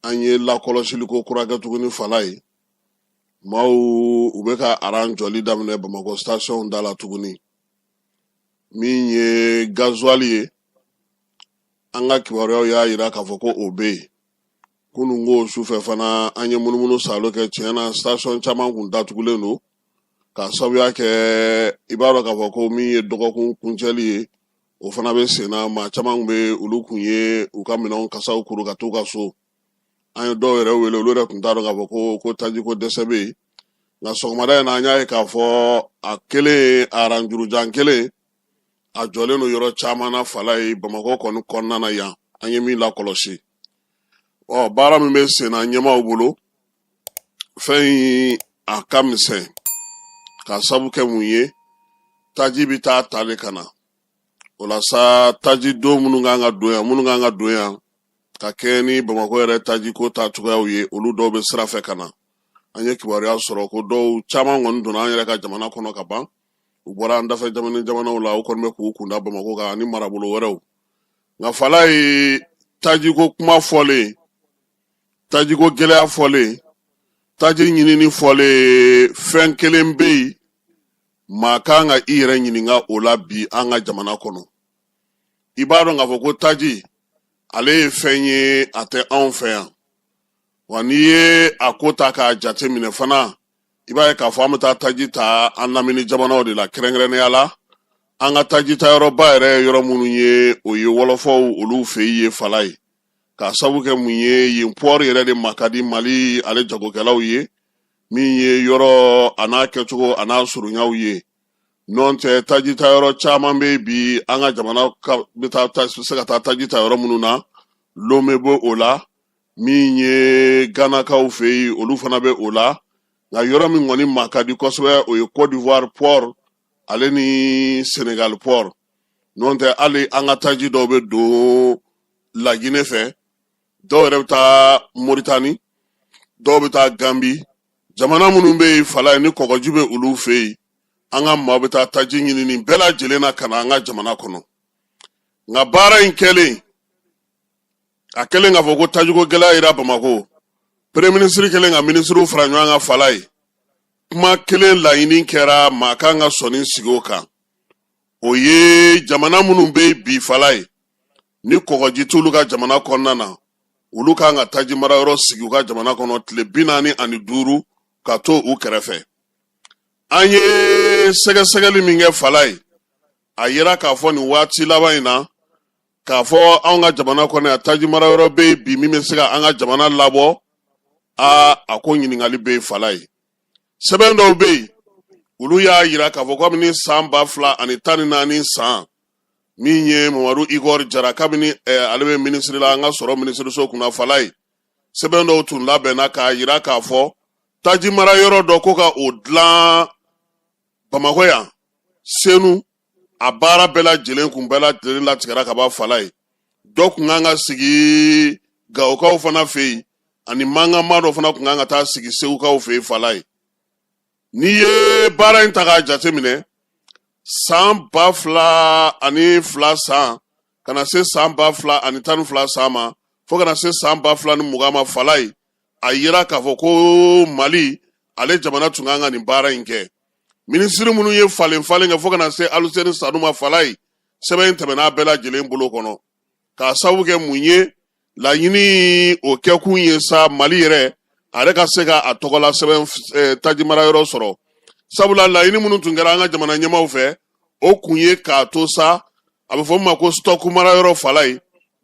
an ye lakɔlɔsiliko kura kɛ tuguni Fala ye. Maaw u bɛ ka aran jɔli daminɛ Bamakɔ station da la tuguni. Min ye gasoil ye, an ka kibaruyaw y'a yira k'a fɔ ko o bɛ yen. Kunun ko sufɛ fana an ye munumunu salo kɛ, tiɲɛna station caman kun datugulen don. Ka sabuya kɛ i b'a dɔn k'a fɔ ko min ye dɔgɔkun kuncɛli ye, o fana bɛ sen na. Maa caman bɛ olu kun ye u ka minɛnw kasaw kuru ka t'u ka so. An ye dɔw yɛrɛ wele, olu yɛrɛ tun t'a dɔn k'a fɔ ko taji ko dɛsɛ bɛ yen. Nka sɔgɔmada in na an y'a ye k'a fɔ a kelen, a aranjurujan kelen, a jɔlen don yɔrɔ caman na Fala ye, Bamakɔ kɔni kɔnɔna na yan. An ye min lakɔlɔsi. Baara min bɛ sen na ɲɛmaaw bolo, fɛn in a ka misɛn. Ka sabu kɛ mun ye, taji bɛ taa tali ka na. O la sa taji don minnu kan ka don yan, ka kɛ ni Bamakɔ yɛrɛ taji ko ta cogoyaw ye, olu dɔw bɛ sira fɛ ka na. An ye kibaruya sɔrɔ ko dɔw caman kɔni donna an yɛrɛ ka jamana kɔnɔ ka ban. U bɔra an dafɛ jamanaw la, u kɔni bɛ k'u kunda Bamakɔ kan ani marabolo wɛrɛw. Nka Fala ye taji ko kuma fɔlen, taji ko gɛlɛya fɔlen, taji ɲinini fɔlen, fɛn kelen bɛ yen, maa kan ka i yɛrɛ ɲininka o la bi an ka jamana kɔnɔ. I b'a dɔn k'a fɔ ko taji, ale ye fɛn ye a tɛ anw fɛ yan. Wa n'i ye a ko ta k'a jate minɛ fana, i b'a ye k'a fɔ an bɛ taa taji ta an lamini jamanaw de la kɛrɛnkɛrɛnnenya la. An ka taji ta yɔrɔba yɛrɛ yɔrɔ minnu ye, o ye wɔlɔfɔw olu fɛ ye Fala ye. K'a sabu kɛ mun ye, yen port yɛrɛ de ma ka di Mali ale jagokɛlaw ye, min ye yɔrɔ a n'a kɛcogo a n'a surunyaw ye. N'o tɛ taji ta yɔrɔ caman bɛ bi an ka jamana bɛ se ka taa taji ta yɔrɔ minnu na, Lome bɛ o la, min ye Ganakaw fɛ yen, olu fana bɛ o la. Nka yɔrɔ min kɔni ma ka di kosɛbɛ, o ye Côte d'Ivoire port ale ni Senegal port. N'o tɛ hali an ka taji dɔw bɛ don Laginɛ fɛ, dɔw yɛrɛ bɛ taa Moritani, dɔw bɛ taa Gambi. Jamana minnu bɛ yen Fala ye ni kɔgɔji bɛ olu fɛ yen, an ka maaw bɛ taa taji ɲini nin bɛɛ lajɛlen na ka na an ka jamana kɔnɔ. Nka baara in kɛlen, a kɛlen k'a fɔ ko tajiko gɛlɛya yera Bamakɔ, Premier ministre kɛlen ka ministre fara ɲɔgɔn kan Fala ye, kuma kelen laɲini kɛra maa kan ka sɔnni sigi o kan. O ye jamana minnu bɛ yen bi Fala ye, ni kɔgɔji t'olu ka jamana kɔnɔna na, olu kan ka taji mara yɔrɔ sigi u ka jamana kɔnɔ tile 45 ka to u kɛrɛfɛ. An ye sɛgɛsɛgɛli min kɛ Fala ye, a yera k'a fɔ nin waati laban in na, k'a fɔ anw ka jamana kɔnɔ yan taji mara yɔrɔ bɛ yen bi min bɛ se ka an ka jamana labɔ, a ko ɲininkali bɛ yen Fala ye. Sɛbɛn dɔw bɛ yen, olu y'a yira k'a fɔ kabini san 2014 san, min ye Mamadu Igor Jara kabini ale bɛ ministre la, an ka sɔrɔ ministreso kunna Fala ye. Sɛbɛn dɔw tun labɛnna k'a yira k'a fɔ taji mara yɔrɔ dɔ ko ka o dilan Bamakɔ yan, Senu, a baara bɛɛ lajɛlen kun bɛɛ lajɛlen latigɛra ka bɔ Fala ye. Dɔ kun kan ka sigi Gawokaw fana fɛ yen, ani Mangama dɔ fana kun kan ka taa sigi Segukaw fɛ yen Fala ye. N'i ye baara in ta k'a jate minɛ, san 2002 san, ka na se san 2012 san ma, fo ka na se san 2020 ma Fala ye, a yira k'a fɔ ko Mali, ale jamana tun kan ka nin baara in kɛ. Ministre minnu ye falen kɛ fo ka na se Aluseni Sanu ma Fala ye, sɛbɛn in tɛmɛna bɛɛ lajɛlen bolo kɔnɔ. K'a sabu kɛ mun ye, laɲini o kɛkun ye sa Mali yɛrɛ, a yɛrɛ ka se ka a tɔgɔla sɛbɛn taji mara yɔrɔ sɔrɔ. Sabula laɲini minnu tun kɛra an ka jamana ɲɛmaaw fɛ, o kun ye k'a to sa, a bɛ fɔ ma ko stock mara yɔrɔ Fala ye,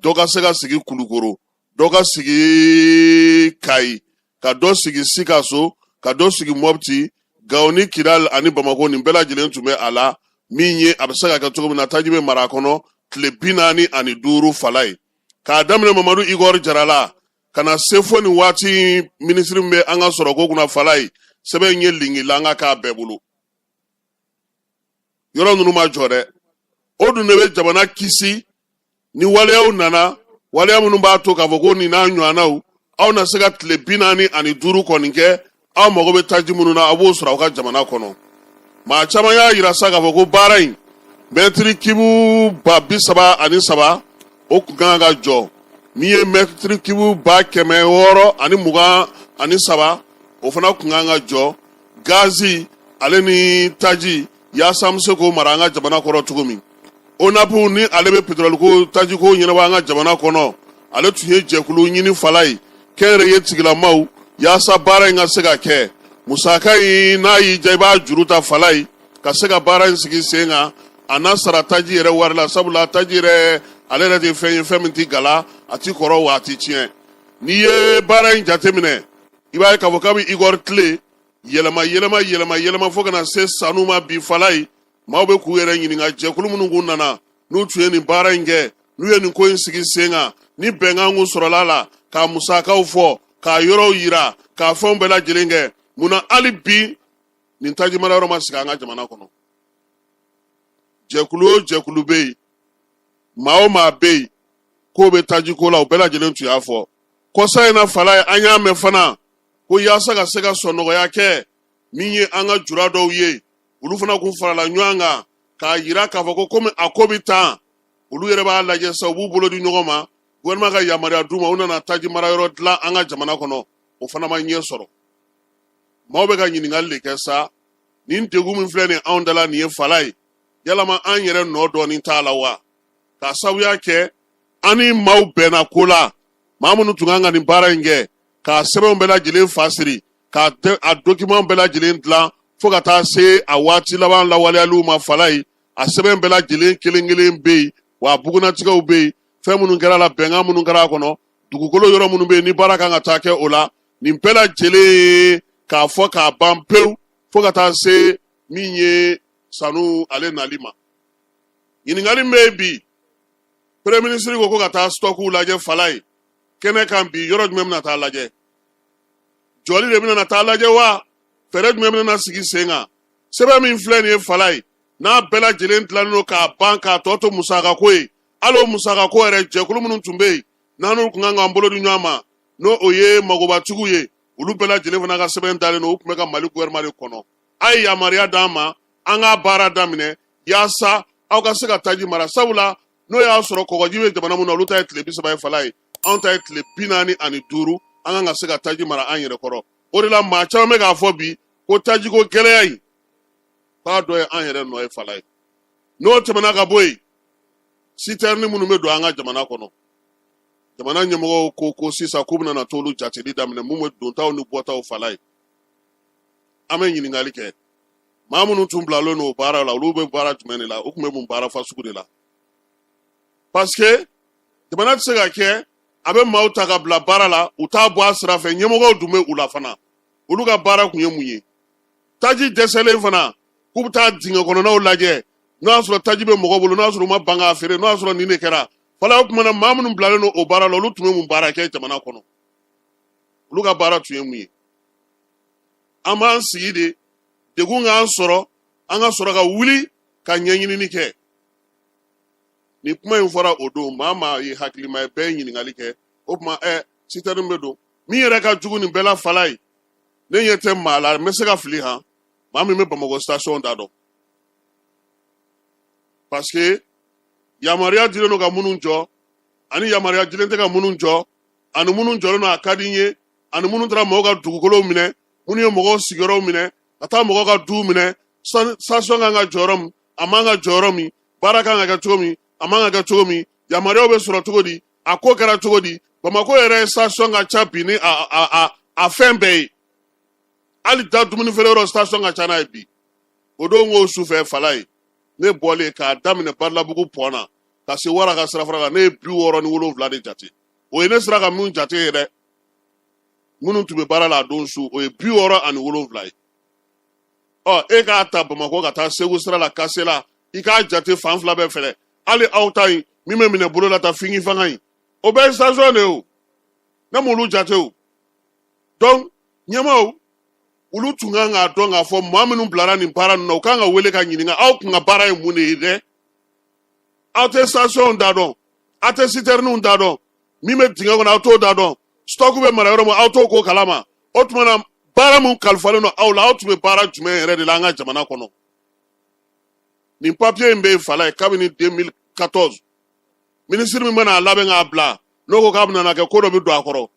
dɔ ka se ka sigi Kulukoro, dɔ ka sigi Kayi, ka dɔ sigi Sikaso, ka dɔ sigi Mopti, Gao ni Kidal ani Bamakɔ nin bɛɛ lajɛlen tun bɛ a la, min ye a bɛ se ka kɛ cogo min na taji bɛ mara a kɔnɔ tile 45 Fala ye. K'a daminɛ Mamadu Igor Jara la, ka na se fo nin waati ministre min bɛ an ka sɔrɔ ko kunna Fala ye, sɛbɛn ye lingila an ka k'a bɛɛ bolo. Yɔrɔ ninnu ma jɔ dɛ. O dun de bɛ jamana kisi ni waleyaw nana, waleya minnu b'a to k'a fɔ ko nin n'a ɲɔgɔnnaw, aw na se ka tile 45 kɔni kɛ, aw mago bɛ taji minnu na a b'o sɔrɔ aw ka jamana kɔnɔ. Maa caman y'a yira sa k'a fɔ ko baara in, mɛtiri kibu 33,000 o kun kan ka jɔ min ye mètre cube 600 ani 20 ani 3 o fana kun kan ka jɔ gazi ale ni taji yaasa an bɛ se k'o mara an ka jamana kɔrɔ cogo min. ONAPU ni ale bɛ pétrole ko taji ko ɲɛnabɔ an ka jamana kɔnɔ ale tun ye jɛkulu ɲini fala ye kɛnyɛrɛye tigilamaw yaasa baara in ka se ka kɛ musaka in n'a y'i ja i b'a juru ta fala ye ka se ka baara in sigi sen kan a n'a sara taji yɛrɛ wari la sabula taji yɛrɛ ale yɛrɛ de ye fɛn ye fɛn min tɛ gala a tɛ kɔrɔ wa a tɛ tiɲɛ. n'i ye baara in jateminɛ i b'a ye k'a fɔ k'a bɛ Igor tile yɛlɛma fo ka na se sanu ma bi fala ye maaw bɛ k'u yɛrɛ ɲininka jɛkulu minnu kun nana n'u tun ye nin baara in kɛ n'u ye nin ko in sigi sen kan ni bɛnkan kun sɔrɔla la k'a musakaw fɔ k'a yɔrɔw yira k'a fɛnw bɛɛ lajɛlen kɛ munna hali bi nin taji mara yɔrɔ ma sigi an ka jamana kɔnɔ. jɛkulu o jɛkulu bɛ yen maa o maa bɛ yen k'o bɛ taji ko la o bɛɛ lajɛlen tun y'a fɔ kɔsa in na fala ye an y'a mɛn fana ko yaasa ka se ka sɔnnɔgɔya kɛ min ye an ka jura dɔw ye olu fana kun farala ɲɔgɔn kan k'a yira k'a fɔ ko komi a ko bɛ tan olu yɛrɛ b'a lajɛ sa u b'u bolo di ɲɔgɔn ma gouvernement ka yamaruya d'u ma u nana taji mara yɔrɔ dilan an ka jamana kɔnɔ o fana ma ɲɛ sɔrɔ. maaw bɛ ka ɲininkali de kɛ sa nin degun min filɛ nin anw dala nin ye fala ye yalama an yɛrɛ nɔ dɔɔnin t'a la wa k'a sabuya kɛ an ni maaw bɛnna ko la maa minnu tun kan ka nin baara in kɛ k'a sɛbɛnw bɛɛ lajɛlen fa siri k'a document bɛɛ lajɛlen dilan fo ka taa se a waati laban lawaleyaliw ma fala ye a sɛbɛn bɛɛ lajɛlen kelen kelen bɛ yen wa a bugunatigɛw bɛ yen fɛn minnu kɛra la bɛnkan minnu kɛra a kɔnɔ dugukolo yɔrɔ minnu bɛ yen ni baara kan ka taa kɛ o la nin bɛɛ lajɛlen k'a fɔ k'a ban pewu fo ka taa se min ye sanu ale nali ma. ɲininkali min bɛ yen bi premier ministre ko ka taa stockiw lajɛ fala ye kɛnɛ kan bi yɔrɔ jumɛn bɛna taa lajɛ jɔli de bɛna taa lajɛ wa fɛɛrɛ jumɛn bɛna sigi sen kan sɛbɛn min filɛ nin ye fala ye n'a bɛɛ lajɛlen dilannen don k'a ban k'a tɔ to musakako ye hali o musakako yɛrɛ jɛkulu minnu tun bɛ yen n'anu tun kan k'an bolo di ɲɔgɔn ma n'o o ye magobatigiw ye olu bɛɛ lajɛlen fana ka sɛbɛn dalen don u tun bɛ ka Mali gouvernement de kɔnɔ a ye yamaruya d'an ma an ka baara daminɛ yaasa aw ka se ka taji mara sabula n'o y'a sɔrɔ kɔgɔji bɛ jamana min na olu ta ye tile 30 ye fala ye anw ta ye tile 45 an kan ka se ka taji mara an yɛrɛ kɔrɔ o de la maa caman bɛ k'a fɔ bi ko taji ko gɛlɛya in k'a dɔ ye an yɛrɛ nɔ ye fala ye n'o tɛmɛna ka bɔ yen citerne minnu bɛ don an ka jamana kɔnɔ jamana ɲɛmɔgɔw ko sisan k'u bɛna t'olu jateli daminɛ mun bɛ dontaw ni bɔtaw fala ye an bɛ ɲininkali kɛ maa minnu tun bilalen don o baara la olu bɛ baara jumɛn de la u tun bɛ mun baara fasugu de la parce que jamana tɛ se ka kɛ a bɛ maaw ta ka bila baara la u t'a bɔ a sira fɛ ɲɛmɔgɔw dun bɛ u la fana olu ka baara kun ye mun ye taji dɛsɛlen fana k'u bɛ taa dingɛ kɔnɔnaw lajɛ n'o y'a sɔrɔ taji bɛ mɔgɔ bolo n'o y'a sɔrɔ u ma ban k'a feere n'o y'a sɔrɔ nin de kɛra fala o tuma na maa minnu bilalen don o baara la olu tun bɛ mun baara kɛ jamana kɔnɔ olu ka baara tun ye mun ye an b'an sigi de degun k'an sɔrɔ an ka sɔrɔ ka wuli ka ɲɛɲinini kɛ ni kuma in fɔra o don maa ye hakilima ye bɛɛ ye ɲininkali kɛ o tuma citerne bɛ don min yɛrɛ ka jugu nin bɛɛ la fala ye ne ɲɛ tɛ maa la n bɛ se ka fili han maa min bɛ Bamakɔ station da dɔn parce que yamaruya dilen don ka minnu jɔ ani yamaruya dilen tɛ ka minnu jɔ ani minnu jɔlen don a ka di n ye ani minnu taara mɔgɔw ka dugukolow minɛ minnu ye mɔgɔw sigiyɔrɔw minɛ ka taa mɔgɔw ka duw minɛ station kan ka jɔyɔrɔ min a man ka jɔyɔrɔ min baara kan ka kɛ cogo min a man ka kɛ cogo min yamaruyaw bɛ sɔrɔ cogo di a ko kɛra cogo di Bamakɔ yɛrɛ station ka ca bi ni a fɛn bɛɛ ye hali da dumuni feere yɔrɔ station ka ca n'a ye bi o don k'o sufɛ fala ye ne bɔlen k'a daminɛ Barilabugu pɔn na ka se Wara ka sirafara la ne ye 67 de jate o ye ne sera ka mun jate ye dɛ minnu tun bɛ baara la a don su o ye 67 ye e k'a ta Bamakɔ ka taa Segu sira la Kase la i k'a jate fan fila bɛɛ fɛ hali aw ta in min bɛ minɛ bolo la ta fingi fanga in o bɛɛ ye station de ye o ne m'olu jate o donc ɲɛmaaw olu tun kan k'a dɔn k'a fɔ maa minnu bilara nin baara ninnu na u kan ka wele ka ɲininka aw kun ka baara ye mun de ye dɛ aw tɛ station da dɔn aw tɛ citernenw da dɔn min bɛ dingɛ kɔnɔ aw t'o da dɔn stock bɛ mara yɔrɔ min aw t'o ko kalama o tuma na baara min kalifalen don aw la aw tun bɛ baara jumɛn yɛrɛ de la an ka jamana kɔnɔ nin papier in bɛ fala ye kabini 2014 minisiri min mana a labɛn k'a bila n'o ko k'a bɛna na kɛ ko dɔ bɛ don a kɔrɔ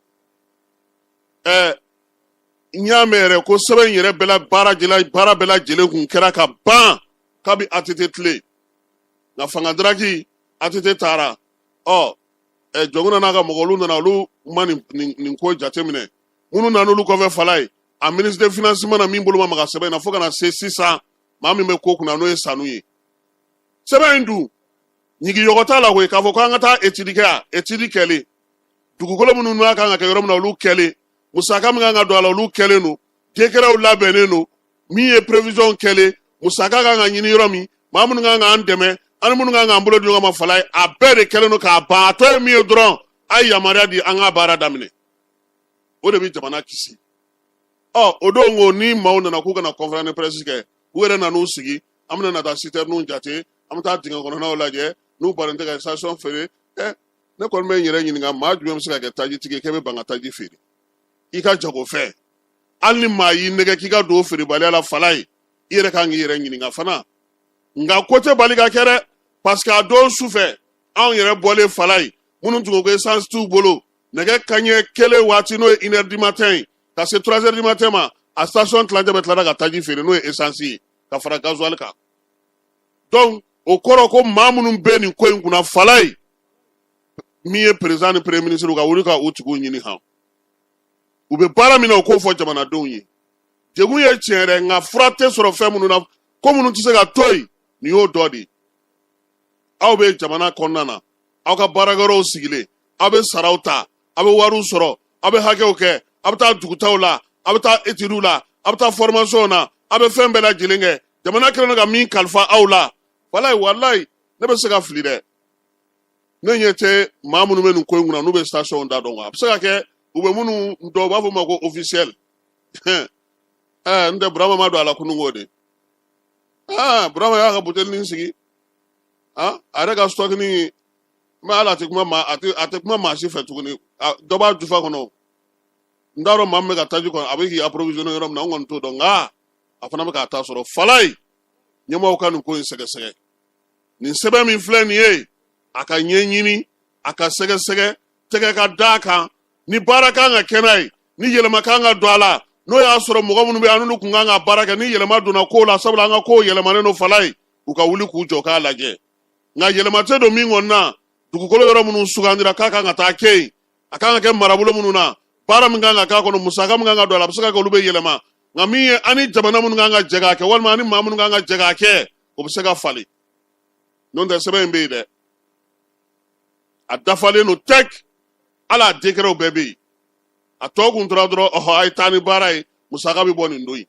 n y'a mɛn yɛrɛ ko sɛbɛn in yɛrɛ baara bɛɛ lajɛlen kun kɛra ka ban kabi ATT tile nka fangadaraki ATT taara jɔnkuna n'a ka mɔgɔ olu nana olu ma nin ko jateminɛ minnu nana olu kɔfɛ Fala ye a ministre de financement na min bolo ma maga sɛbɛn in na fo ka na se sisan maa min bɛ ko kunna n'o ye Sanu ye sɛbɛn in dun ɲigiyɔgɔ t'a la koyi k'a fɔ ko an ka taa étude kɛ yan étude kɛlen dugukolo minnu n'a kan ka kɛ yɔrɔ min na olu kɛlen musaka min kan ka don a la olu kɛlen don décretw labɛnnen don min ye prévision kɛlen musaka kan ka ɲini yɔrɔ min maa minnu kan k'an dɛmɛ ani minnu kan k'an bolo di ɲɔgɔn ma Fala ye a bɛɛ de kɛlen don k'a ban a tɔ ye min ye dɔrɔn a ye yamaruya di an ka baara daminɛ o de bɛ jamana kisi o don ko ni maaw nana k'u kana conférence de presse kɛ u yɛrɛ nan'u sigi an bɛna na taa citerne jate an bɛ taa dingɛ kɔnɔnaw lajɛ n'u baren tɛ ka station feere ne kɔni bɛ n yɛrɛ ɲininka maa jumɛn bɛ se ka kɛ tajitigi ye k'e bɛ ban ka taji feere i ka jago fɛ hali ni maa y'i nɛgɛ k'i ka don feerebaliya la Fala ye i yɛrɛ kan k'i yɛrɛ ɲininka fana nka ko tɛ bali ka kɛ dɛ parce que a don su fɛ anw yɛrɛ bɔlen Fala ye minnu tun ko ko essence t'u bolo nɛgɛ kaɲɛ 1 waati n'o ye 1 heure du matin ka se 3 heures du matin ma a station tilancɛ bɛ tila ka taji feere n'o ye essence ye ka fara gasoil kan donc o kɔrɔ ko maa minnu bɛ nin ko in kunna Fala ye min ye président ni premier ministre ka wuli ka u tigiw ɲini han u bɛ baara min na o k'o fɔ jamanadenw ye degun ye tiɲɛ yɛrɛ nka fura tɛ sɔrɔ fɛn minnu na ko minnu tɛ se ka to yen nin y'o dɔ de ye aw bɛ jamana kɔnɔna na aw ka baarakɛyɔrɔw sigilen aw bɛ saraw ta aw bɛ wariw sɔrɔ aw bɛ hakɛw kɛ aw bɛ taa dugutaw la aw bɛ taa études la aw bɛ taa formation na aw bɛ fɛn bɛɛ lajɛlen kɛ jamana kɛlen don ka min kalifa aw la Fala ye walayi ne bɛ se ka fili dɛ ne ɲɛ tɛ maa minnu bɛ nin ko in kunna n'u bɛ station da dɔn a bɛ se ka kɛ u bɛ minnu dɔw b'a fɔ ma ko officiel n tɛ Burama ma don a la kununko de Burama y'a ka bouteille sigi a yɛrɛ ka stock ni mɛ hali a tɛ kuma maa si fɛ tuguni dɔ b'a jufa kɔnɔ n t'a dɔn maa min bɛ ka taji kɔnɔ a bɛ k'i approvisionner yɔrɔ min na n kɔni t'o dɔn nka a fana bɛ k'a ta sɔrɔ Fala ye ɲɛmaaw ka nin ko in sɛgɛsɛgɛ nin sɛbɛn min filɛ nin ye a ka ɲɛɲini a ka sɛgɛsɛgɛ tɛgɛ ka d'a kan ni baara kan ka kɛ n'a ye ni yɛlɛma kan ka don a la n'o y'a sɔrɔ mɔgɔ minnu bɛ yan n'olu kun kan ka baara kɛ ni yɛlɛma donna kow la sabula an ka kow yɛlɛmanen don Fala ye u ka wuli k'u jɔ k'a lajɛ nka yɛlɛma tɛ don min kɔni na dugukolo yɔrɔ minnu sugandira k'a kan ka taa kɛ yen a kan ka kɛ marabolo minnu na baara min kan ka k'a kɔnɔ musaka min kan ka don a la a bɛ se ka kɛ olu bɛ yɛlɛma nka min ye ani jamana minnu kan ka jɛ k'a kɛ walima ani maa minnu kan ka jɛ k'a kɛ o bɛ se ka falen n'o tɛ sɛbɛn in bɛ yen dɛ a dafalen don tɛk hali a décretw bɛɛ bɛ yen a tɔ kun tora dɔrɔn a ye taa ni baara ye musaka bɛ bɔ nin don in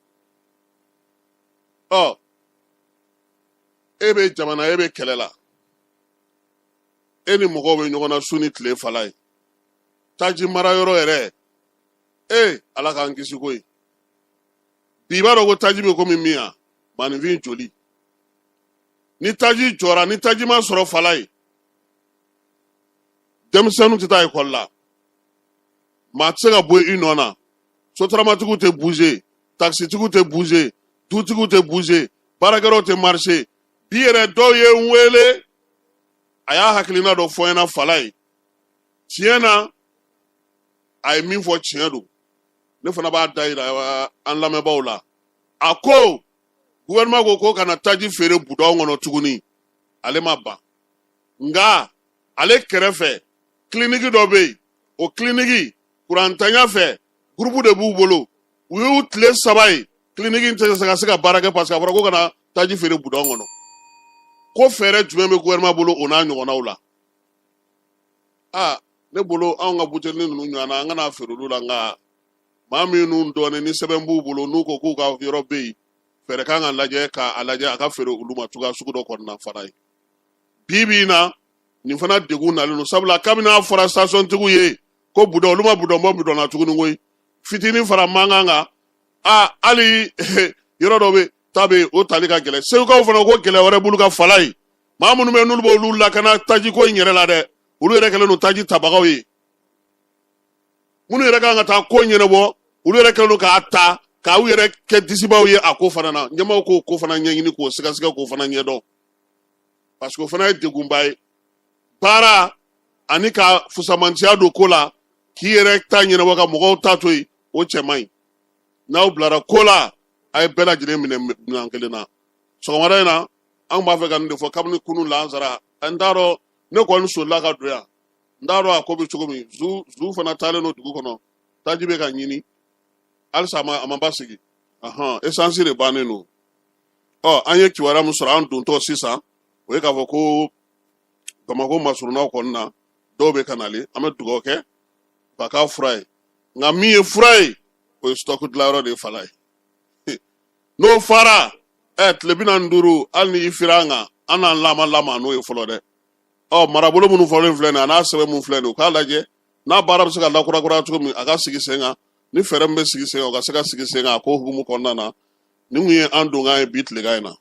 e bɛ jamana e bɛ kɛlɛ la e ni mɔgɔw bɛ ɲɔgɔn na su ni tile Fala ye taji mara yɔrɔ yɛrɛ ala k'an kisi ko ye bi i b'a dɔn ko taji bɛ komi min yan maninfin joli ni taji jɔra ni taji ma sɔrɔ Fala ye denmisɛnninw tɛ taa ekɔli la maa tɛ se ka bɔ i nɔ na sotaramatigiw tɛ bouger taxitigiw tɛ bouger dutigiw tɛ bouger baarakɛlaw tɛ marcher bi yɛrɛ dɔw ye n wele a y'a hakilina dɔ fɔ n ɲɛna Fala ye tiɲɛ na a ye min fɔ tiɲɛ don ne fana b'a da yira an lamɛnbaaw la a ko gouvernement ko kana taji feere budaw kɔnɔ tuguni ale ma ban nka ale kɛrɛfɛ clinique dɔ bɛ yen o clinique kurantanya fɛ groupe de b'u bolo u y'u tile 3 ye clinique tɛ se ka baara kɛ parce que a fɔra ko kana taji feere budaw kɔnɔ ko fɛɛrɛ jumɛn bɛ gouvernement bolo o n'a ɲɔgɔnnaw la ne bolo anw ka bouteille ninnu ɲɔgɔnna an kana feere olu la nka maa minnu dɔɔnin ni sɛbɛn b'u bolo n'u ko k'u ka yɔrɔ bɛ yen fɛɛrɛ kan ka lajɛ k'a lajɛ a ka feere olu ma cogoya sugu dɔ kɔnɔna Fala ye bi in na nin fana degun nalen don sabula kabini a fɔra station tigiw ye ko budaw olu ma budaw bɔ bidɔn na tuguni koyi fitinin fara mankan kan hali yɔrɔ dɔ bɛ ta bɛ o tali ka gɛlɛn segukaw fana ko gɛlɛya wɛrɛ b'olu ka Fala ye maa minnu bɛ n'olu b'olu lakana taji ko in yɛrɛ la dɛ olu yɛrɛ kɛlen don taji tabagaw ye minnu yɛrɛ kan ka taa ko ɲɛnabɔ olu yɛrɛ kɛlen don k'a ta k'aw yɛrɛ kɛ disibaw ye a ko fana na ɲɛmaaw k'o ko fana ɲɛɲini k'o sɛgɛsɛgɛ k'o fana ɲɛdɔn parce que o fana ye degunba ye baara ani ka fusamantiya don ko la k'i yɛrɛ ta ɲɛnabɔ ka mɔgɔw ta to yen o cɛ man ɲi n'aw bilara ko la a ye bɛɛ lajɛlen minɛ minɛn kelen na sɔgɔmada in na an b'a fɛ ka nin de fɔ kabini kunun lansara n t'a dɔn ne kɔni solila ka don yan n t'a dɔn a ko bɛ cogo min zu fana taalen don dugu kɔnɔ taji bɛ ka ɲini halisa a ma ba sigi esansi de bannen don an ye kibaruya min sɔrɔ an dontɔ sisan o ye k'a fɔ ko Bamako masurunnaw kɔni na dɔw bɛ ka nalen an bɛ dugawu kɛ ba k'a fura ye nka min ye fura ye o ye stock dilanyɔrɔ de ye Fala ye n'o fara tile 45 hali ni i fira an kan an n'an lama n'o ye fɔlɔ dɛ marabolo minnu fɔlen filɛ nin ye a n'a sɛbɛn minnu filɛ nin ye u k'a lajɛ n'a baara bɛ se ka lakurakura cogo min a ka sigi sen kan ni fɛɛrɛ min bɛ sigi sen kan o ka se ka sigi sen kan a ko hukumu kɔnɔna na nin kun ye an donkan ye bi tilegan in na